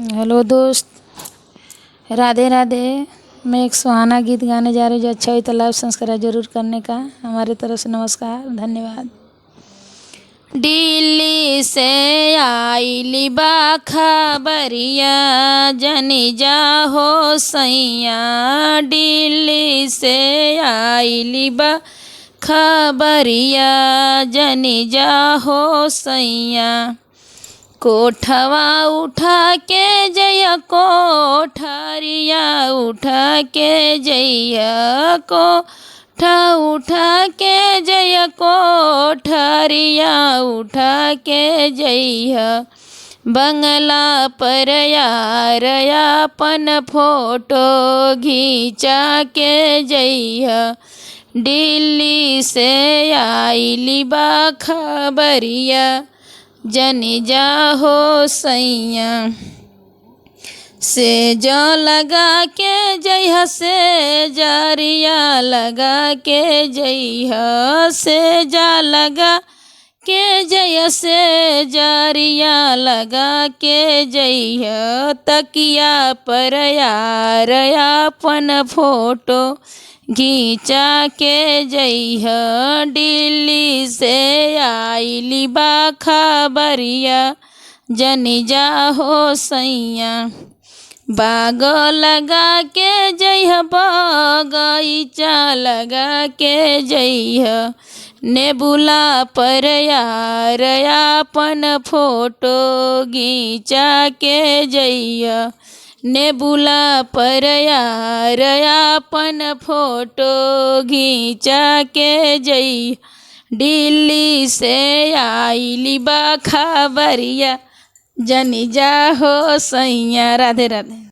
Hello दोस्त, राधे राधे। मैं एक सुहाना गीत गाने जा रही हूँ। जो अच्छा हुई तो लाइव सब्सक्राइब जरूर करने का। हमारे तरफ से नमस्कार, धन्यवाद। दिल्ली से आइली बा खबरिया, जनी जा हो सैया। दिल्ली से आइली बा खबरिया, जनी जा हो सैया। कोठवा उठा के जइया, कोठरिया उठा के जइया, कोठा उठा के जइया, कोठरिया उठा के जइया। बंगला पर यार अपन फोटो घींचा के जइया। दिल्ली से आइली बा खबरिया, जनी जा हो सैया। से जो लगा के जइहा, से जरिया लगा के जइहा, से जा लगा के जइहा, से जरिया लगा के जइहा। तकिया पर यार अपन फोटो घींचा के जइहा। दिल्ली से आइली बा खबरिया, जनी जा हो सैया। बाग लगा के जइहा, बगीचा लगा के जइहा। नेबुला पर यार अपन फोटो घींचा के जइहा। नेबुला पर यार अपन फोटो घींचा के जइहा। दिल्ली से आइली बा खबरिया, जनी जा हो सैया। राधे राधे।